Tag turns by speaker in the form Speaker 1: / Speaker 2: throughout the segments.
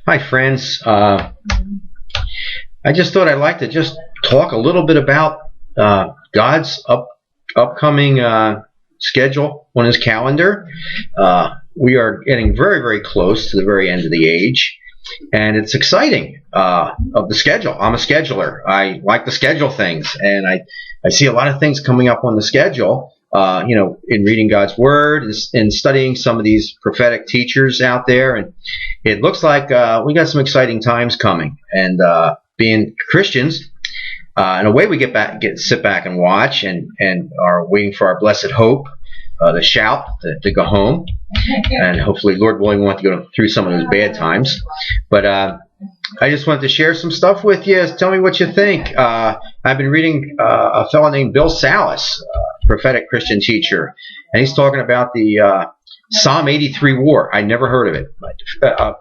Speaker 1: Hi, friends. I just thought I'd like to just talk a little bit about God's upcoming schedule on His calendar. We are getting very, very close to the very end of the age, and it's exciting of the schedule. I'm a scheduler. I like to schedule things, and I see a lot of things coming up on the schedule. In reading God's Word and studying some of these prophetic teachers out there, and it looks like we got some exciting times coming. And being Christians, in a way, we sit back and watch, and are waiting for our blessed hope, the shout to go home, and hopefully, Lord willing, we want to go through some of those bad times. But I just wanted to share some stuff with you. Tell me what you think. I've been reading a fellow named Bill Salus, prophetic Christian teacher, and he's talking about the Psalm 83 war. I never heard of it.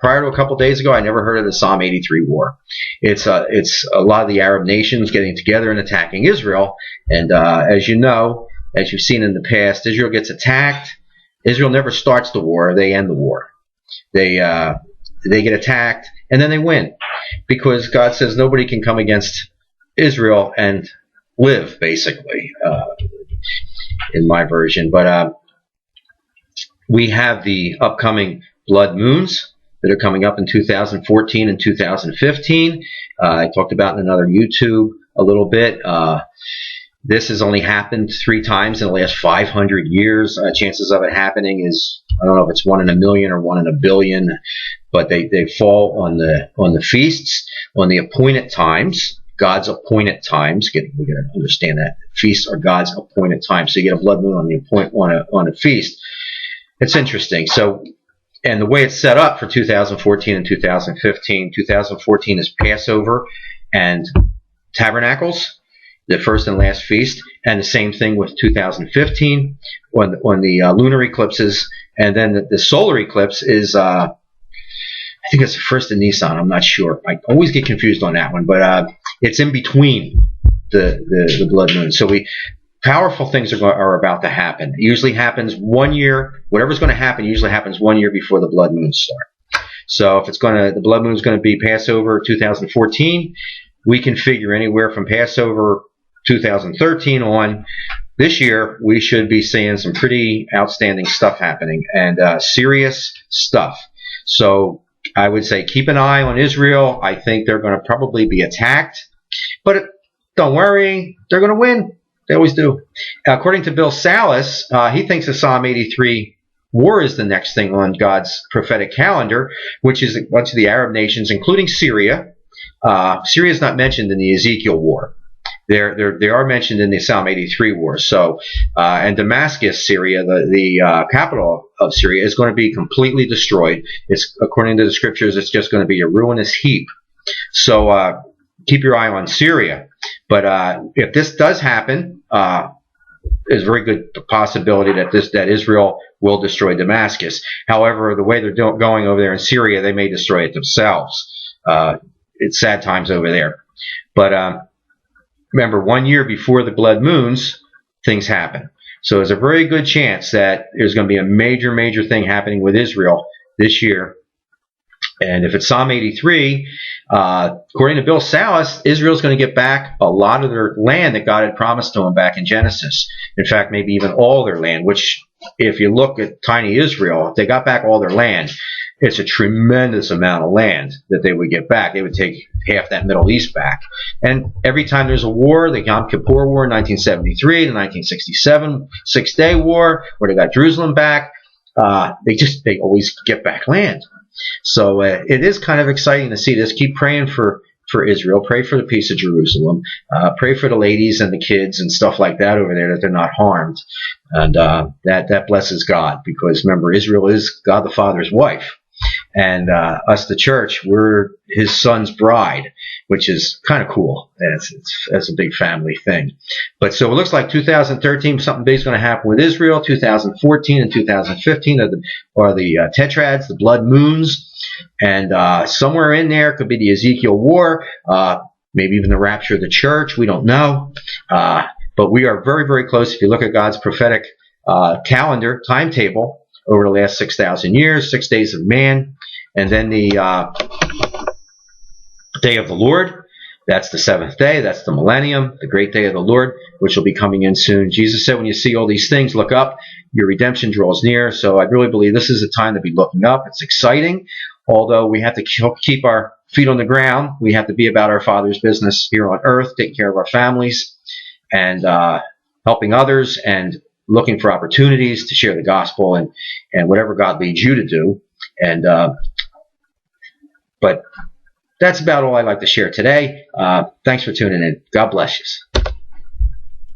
Speaker 1: Prior to a couple days ago, I never heard of the Psalm 83 war. It's a lot of the Arab nations getting together and attacking Israel. And as you know, as you've seen in the past, Israel gets attacked. Israel never starts the war. They end the war. They get attacked, and then they win, because God says nobody can come against Israel and live, basically, in my version. But we have the upcoming blood moons that are coming up in 2014 and 2015. I talked about in another YouTube a little bit. This has only happened 3 times in the last 500 years. Chances of it happening is, I don't know if it's 1 in a million or 1 in a billion, but they fall on the feasts, on the appointed times, God's appointed times. We got to understand that feasts are God's appointed times. So you get a blood moon on a feast. It's interesting. So, and the way it's set up for 2014 and 2015, 2014 is Passover and Tabernacles, the first and last feast, and the same thing with 2015 on the lunar eclipses, and then the solar eclipse is I think it's the first in Nisan. I'm not sure. I always get confused on that one, but it's in between the blood moon. So powerful things are about to happen. It usually happens 1 year. Whatever's going to happen usually happens 1 year before the blood moons start. So if the blood moon is going to be Passover 2014, we can figure anywhere from Passover 2013 on. This year, we should be seeing some pretty outstanding stuff happening, and serious stuff. So I would say keep an eye on Israel. I think they're going to probably be attacked, but don't worry, they're going to win. They always do. According to Bill Salus, he thinks the Psalm 83 war is the next thing on God's prophetic calendar, which is a bunch of the Arab nations, including Syria. Syria is not mentioned in the Ezekiel war. They are mentioned in the Psalm 83 war. So, and Damascus, Syria, the capital of Syria, is going to be completely destroyed. It's, according to the scriptures, it's just going to be a ruinous heap. So keep your eye on Syria. But if this does happen, there's a very good possibility that Israel will destroy Damascus. However, the way they're going over there in Syria, they may destroy it themselves. It's sad times over there. But remember, 1 year before the blood moons, things happen. So there's a very good chance that there's going to be a major, major thing happening with Israel this year. And if it's Psalm 83, according to Bill Salus, Israel's going to get back a lot of their land that God had promised to them back in Genesis. In fact, maybe even all their land, which, if you look at tiny Israel, if they got back all their land, it's a tremendous amount of land that they would get back. They would take half that Middle East back. And every time there's a war, the Yom Kippur War in 1973, the 1967 Six-Day War, where they got Jerusalem back, they always get back land. So it is kind of exciting to see this. Keep praying for Israel. Pray for the peace of Jerusalem. Pray for the ladies and the kids and stuff like that over there, that they're not harmed. And that blesses God, because remember, Israel is God the Father's wife. And us, the church, we're His Son's bride, which is kind of cool. That's a big family thing. But so it looks like 2013, something big is going to happen with Israel. 2014 and 2015 are the tetrads, the blood moons. And somewhere in there could be the Ezekiel war, maybe even the rapture of the church. We don't know. But we are very, very close. If you look at God's prophetic calendar, timetable, over the last 6,000 years, 6 days of man, And then the day of the Lord, that's the seventh day. That's the millennium, the great day of the Lord, which will be coming in soon. Jesus said, when you see all these things, look up. Your redemption draws near. So I really believe this is a time to be looking up. It's exciting. Although we have to keep our feet on the ground, we have to be about our Father's business here on earth, taking care of our families and helping others and looking for opportunities to share the gospel and whatever God leads you to do. And but that's about all I'd like to share today. Thanks for tuning in. God bless you.